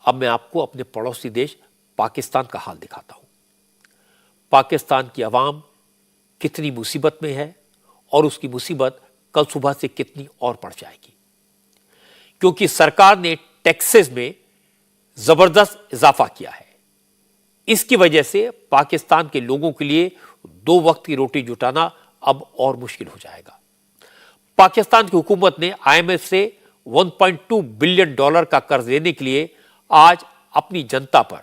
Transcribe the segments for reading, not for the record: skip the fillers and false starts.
अब मैं आपको अपने पड़ोसी देश पाकिस्तान का हाल दिखाता हूं। पाकिस्तान की आवाम कितनी मुसीबत में है और उसकी मुसीबत कल सुबह से कितनी और बढ़ जाएगी, क्योंकि सरकार ने टैक्सेस में जबरदस्त इजाफा किया है। इसकी वजह से पाकिस्तान के लोगों के लिए 2 वक्त की रोटी जुटाना अब और मुश्किल हो जाएगा। पाकिस्तान की हुकूमत ने IMF से $1.2 बिलियन का कर्ज लेने के लिए आज अपनी जनता पर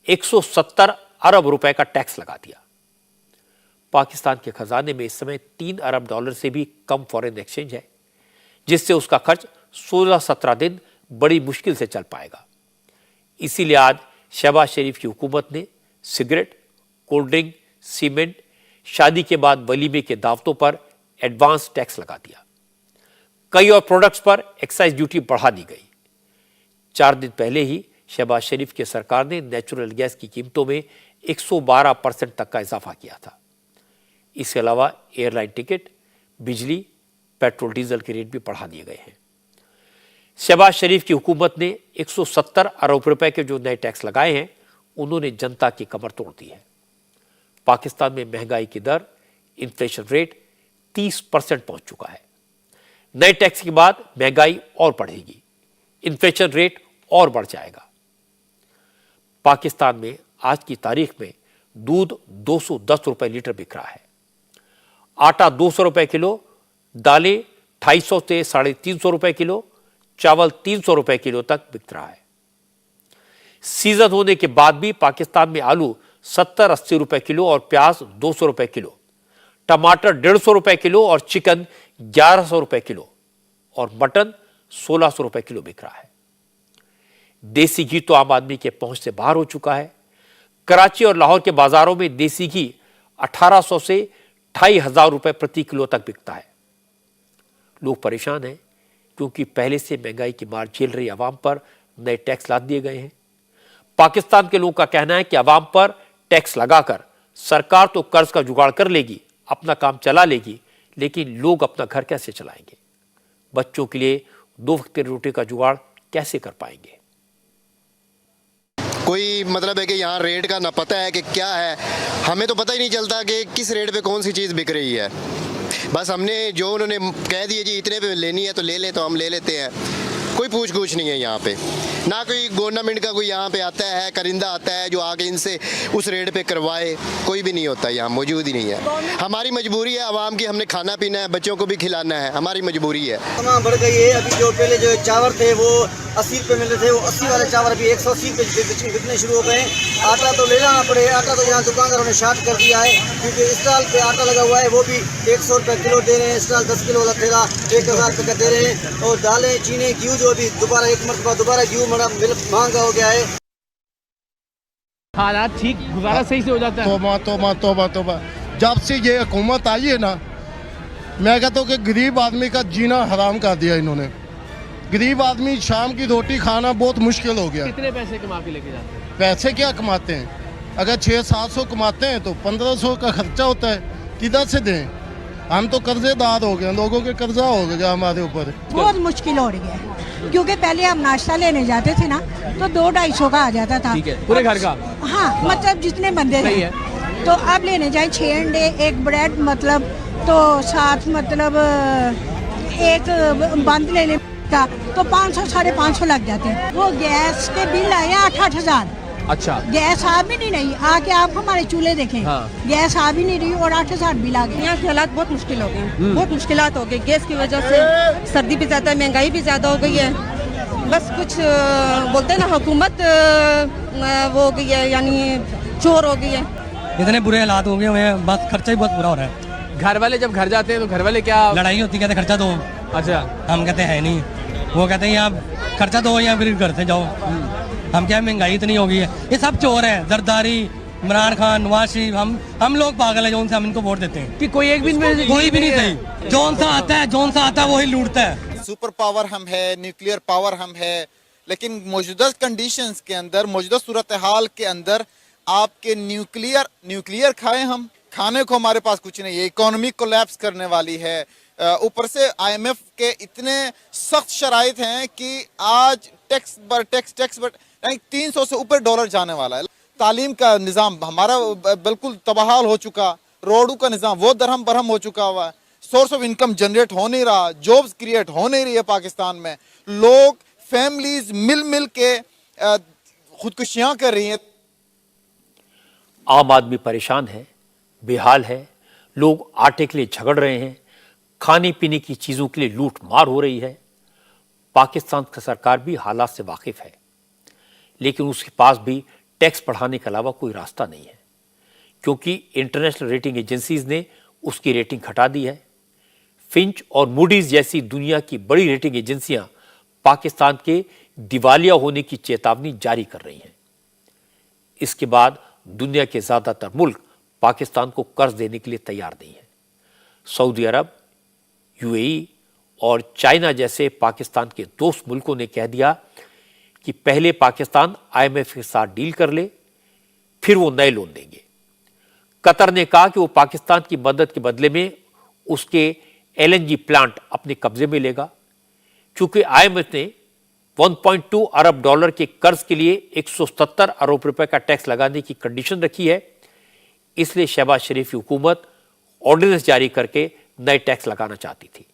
170 अरब रुपए का टैक्स लगा दिया। पाकिस्तान के खजाने में इस समय $3 अरब से भी कम फॉरेन एक्सचेंज है, जिससे उसका खर्च 16-17 दिन बड़ी मुश्किल से चल पाएगा। इसीलिए आज शहबाज शरीफ की हुकूमत ने सिगरेट, कोल्ड ड्रिंक, सीमेंट, शादी के बाद वलीमे के दावतों पर एडवांस टैक्स लगा दिया। कई और प्रोडक्ट्स पर एक्साइज ड्यूटी बढ़ा दी गई। 4 दिन पहले ही शहबाज शरीफ की सरकार ने नेचुरल गैस की कीमतों में 112% तक का इजाफा किया था। इसके अलावा एयरलाइन टिकट, बिजली, पेट्रोल डीजल के रेट भी बढ़ा दिए गए हैं। शहबाज शरीफ की हुकूमत ने 170 अरब रुपए के जो नए टैक्स लगाए हैं, उन्होंने जनता की कमर तोड़ दी है। पाकिस्तान में महंगाई की दर, इन्फ्लेशन रेट 30% पहुंच चुका है। नए टैक्स के बाद महंगाई और बढ़ेगी, इन्फ्लेशन रेट और बढ़ जाएगा। पाकिस्तान में आज की तारीख में दूध 210 रुपए लीटर बिक रहा है, आटा 200 रुपए किलो, दालें 250 से 350 रुपए किलो, चावल 300 रुपए किलो तक बिक रहा है। सीजन होने के बाद भी पाकिस्तान में आलू 70-80 रुपए किलो और प्याज 200 रुपए किलो, टमाटर 150 रुपए किलो और चिकन 1100 रुपए किलो और मटन 1600 रुपए किलो बिक रहा है। देसी घी तो आम आदमी के पहुंच से बाहर हो चुका है। कराची और लाहौर के बाजारों में देसी घी 1800 से 2500 रुपए प्रति किलो तक बिकता है। लोग परेशान हैं क्योंकि पहले से महंगाई की मार झेल रही आवाम पर नए टैक्स लाद दिए गए हैं। पाकिस्तान के लोगों का कहना है कि आवाम पर टैक्स लगाकर सरकार तो कर्ज का जुगाड़ कर लेगी, अपना काम चला लेगी, लेकिन लोग अपना घर कैसे चलाएंगे? बच्चों के लिए 2 वक्त की रोटी का जुगाड़ कैसे कर पाएंगे? कोई मतलब है कि यहाँ रेट का ना पता है कि क्या है, हमें तो पता ही नहीं चलता कि किस रेट पे कौन सी चीज़ बिक रही है। बस हमने जो उन्होंने कह दिए जी इतने पे लेनी है तो ले लें, तो हम ले लेते हैं। कोई पूछ कुछ नहीं है यहाँ पे, ना कोई गवर्नमेंट का कोई यहाँ पे आता है, करिंदा आता है जो आके इनसे उस रेट पे करवाए, कोई भी नहीं होता, यहाँ मौजूद ही नहीं है। हमारी मजबूरी है आवाम की, हमने खाना पीना है, बच्चों को भी खिलाना है, हमारी मजबूरी है। तमाम बढ़ गई है। अभी जो पहले जो चावल थे वो 80 रुपये मिल रहे थे, वो 80 वाले चावल अभी 180 रुपये बिकने शुरू हो गए। आटा तो ले जाना पड़े, आटा तो यहाँ दुकानदारों ने शार्ट कर दिया है, क्योंकि स्टॉल पे आटा लगा हुआ है वो भी 100 रुपये किलो दे रहे हैं। स्टॉल 10 किलो वाला ठेला 1000 रुपये का दे रहे हैं। और दालें, चीनी, घी जो अभी दोबारा एक मरतबा दोबारा घी महंगा हो गया है। हालात ठीक, गुजारा सही से हो जाता है। तोबा जब से ये हुकूमत आई है ना, मैं कहता हूँ कि गरीब आदमी का जीना हराम कर दिया इन्होंने। गरीब आदमी शाम की रोटी खाना बहुत मुश्किल हो गया। कितने पैसे कमा के लेके जाते हैं? पैसे क्या कमाते हैं? अगर 600-700 कमाते हैं तो 1500 का खर्चा होता है, किधर से दें? हम तो कर्जेदार हो गए, लोगों के कर्जा हो गया हमारे ऊपर। बहुत मुश्किल हो रही है, क्योंकि पहले हम नाश्ता लेने जाते थे ना तो 200-250 का आ जाता था। ठीक है, पूरे घर का? हाँ, मतलब जितने बंदे थे। तो अब लेने जाए 6 अंडे, एक ब्रेड, मतलब तो साथ मतलब एक बंद लेने का तो 500-550 लग जाते हैं। वो गैस के बिल आए 8-8 हज़ार। अच्छा, गैस आ भी नहीं रही, आके आप हमारे चूल्हे देखें। हाँ। गैस आ भी नहीं रही और 8 हज़ार बिल आ गए। यहाँ के हालात बहुत मुश्किल हो गए, बहुत मुश्किलात हो गई। गैस की वजह से सर्दी भी ज़्यादा, महंगाई भी ज़्यादा हो गई है। बस कुछ बोलते हैं ना, हुकूमत वो हो गई है, यानी चोर हो गई है। इतने बुरे हालात हो गए हुए हैं, बस खर्चा ही बहुत बुरा हो रहा है। घर वाले जब घर जाते हैं तो घर वाले क्या लड़ाई होती, कहते खर्चा दो। अच्छा, हम कहते हैं नहीं, वो कहते हैं आप खर्चा दो या फिर घर से जाओ। हम क्या, महंगाई इतनी हो गई है, ये सब चोर है। जरदारी, इमरान खान, नवाज शरीफ, हम लोग पागल है जो उनसे हम इनको वोट देते हैं। कि कोई एक भी कोई भी नहीं सही, जौन सा आता है वही लूटता है। सुपर पावर हम है, न्यूक्लियर पावर हम है, लेकिन मौजूदा कंडीशंस के अंदर, मौजूदा सूरत हाल के अंदर आपके न्यूक्लियर खाएं हम, खाने को हमारे पास कुछ नहीं है। इकोनॉमी कोलैप्स करने वाली है, ऊपर से IMF के इतने सख्त शराइत हैं कि आज टैक्स पर 300 से ऊपर डॉलर जाने वाला है। तालीम का निज़ाम हमारा बिल्कुल तबाहाल हो चुका, रोडों का निज़ाम वो दरहम बरहम हो चुका हुआ है, सोर्स ऑफ इनकम जनरेट हो नहीं रहा, जॉब्स क्रिएट हो नहीं रही है पाकिस्तान में, लोग फैमिलीज मिल के खुदकुशियां कर रही हैं। आम आदमी परेशान है, बेहाल है, लोग आटे के लिए झगड़ रहे हैं, खाने पीने की चीज़ों के लिए लूट मार हो रही है। पाकिस्तान की सरकार भी हालात से वाकिफ है, लेकिन उसके पास भी टैक्स बढ़ाने के अलावा कोई रास्ता नहीं है, क्योंकि इंटरनेशनल रेटिंग एजेंसीज ने उसकी रेटिंग घटा दी है। फिंच और मूडीज जैसी दुनिया की बड़ी रेटिंग एजेंसियां पाकिस्तान के दिवालिया होने की चेतावनी जारी कर रही हैं। इसके बाद दुनिया के ज़्यादातर मुल्क पाकिस्तान को कर्ज देने के लिए तैयार नहीं है। सऊदी अरब, UAE और चाइना जैसे पाकिस्तान के दोस्त मुल्कों ने कह दिया कि पहले पाकिस्तान IMF के साथ डील कर ले, फिर वो नए लोन देंगे। कतर ने कहा कि वो पाकिस्तान की मदद के बदले में उसके LNG प्लांट अपने कब्जे में लेगा। क्योंकि IMF ने 1.2 अरब डॉलर के कर्ज के लिए 170 अरब रुपए का टैक्स लगाने की कंडीशन रखी है, इसलिए शहबाज शरीफ की हुकूमत ऑर्डिनेंस जारी करके नए टैक्स लगाना चाहती थी।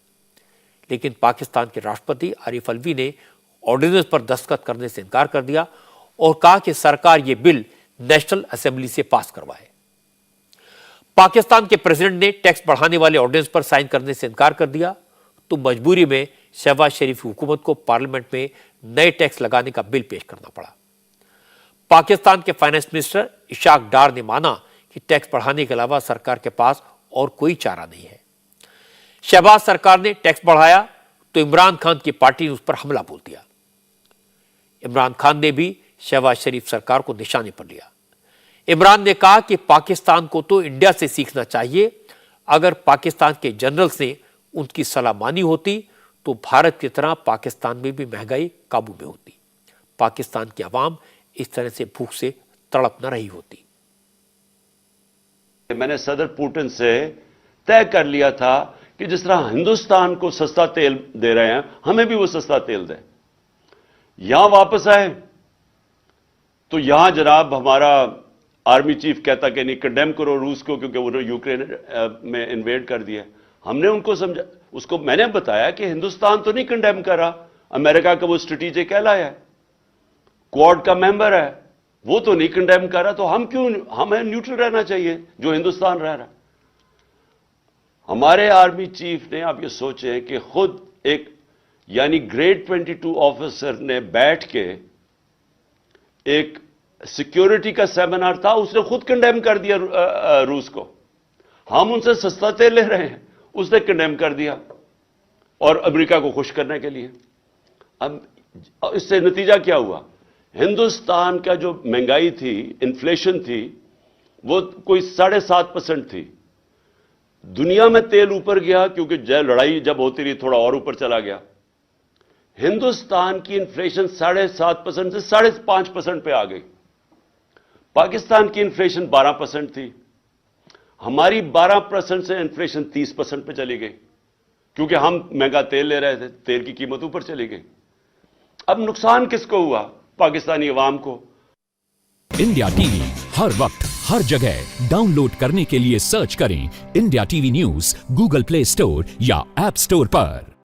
लेकिन पाकिस्तान के राष्ट्रपति आरिफ अलवी ने ऑर्डिनेंस पर दस्तखत करने से इनकार कर दिया और कहा कि सरकार यह बिल नेशनल असेंबली से पास करवाए। पाकिस्तान के प्रेसिडेंट ने टैक्स बढ़ाने वाले ऑर्डिनेंस पर साइन करने से इनकार कर दिया, तो मजबूरी में शहबाज शरीफ की हुकूमत को पार्लियामेंट में नए टैक्स लगाने का बिल पेश करना पड़ा। पाकिस्तान के फाइनेंस मिनिस्टर इशाक डार ने माना कि टैक्स बढ़ाने के अलावा सरकार के पास और कोई चारा नहीं है। शहबाज सरकार ने टैक्स बढ़ाया तो इमरान खान की पार्टी ने उस पर हमला बोल दिया। इमरान खान ने भी शहबाज शरीफ सरकार को निशाने पर लिया। इमरान ने कहा कि पाकिस्तान को तो इंडिया से सीखना चाहिए, अगर पाकिस्तान के जनरल्स ने उनकी सलाह मानी होती तो भारत की तरह पाकिस्तान में भी महंगाई काबू में होती, पाकिस्तान की आवाम इस तरह से भूख से तड़प न रही होती। मैंने सदर पुतिन से तय कर लिया था कि जिस तरह हिंदुस्तान को सस्ता तेल दे रहे हैं, हमें भी वो सस्ता तेल दें। यहां वापस आए तो यहां जनाब हमारा आर्मी चीफ कहता कि नहीं, कंडेम करो रूस को क्योंकि उन्होंने यूक्रेन में इन्वेड कर दिया। हमने उनको समझा, उसको मैंने बताया कि हिंदुस्तान तो नहीं कंडेम कर रहा, अमेरिका का वो स्ट्रेटेजिक एलाय है, क्वाड का मेंबर है, वो तो नहीं कंडेम कर रहा, तो हम क्यों, हमें न्यूट्रल रहना चाहिए जो हिंदुस्तान रह रहा। हमारे आर्मी चीफ ने, आप ये सोचें कि खुद एक यानी ग्रेड 22 ऑफिसर ने बैठ के एक सिक्योरिटी का सेमिनार था, उसने खुद कंडेम कर दिया रूस को। हम उनसे सस्ता तेल ले रहे हैं, उसने कंडेम कर दिया, और अमेरिका को खुश करने के लिए। अब इससे नतीजा क्या हुआ? हिंदुस्तान का जो महंगाई थी, इन्फ्लेशन थी, वो कोई 7.5% थी। दुनिया में तेल ऊपर गया क्योंकि लड़ाई जब होती रही थोड़ा और ऊपर चला गया। हिंदुस्तान की इन्फ्लेशन 7.5% से 5.5% पे आ गई। पाकिस्तान की इन्फ्लेशन 12% थी, हमारी 12% से इन्फ्लेशन 30% पे चली गई, क्योंकि हम महंगा तेल ले रहे थे, तेल की कीमत ऊपर चली गई। अब नुकसान किसको हुआ? पाकिस्तानी अवाम को। इंडिया टीवी हर वक्त हर जगह डाउनलोड करने के लिए सर्च करें India TV news Google play store या ऐप स्टोर पर।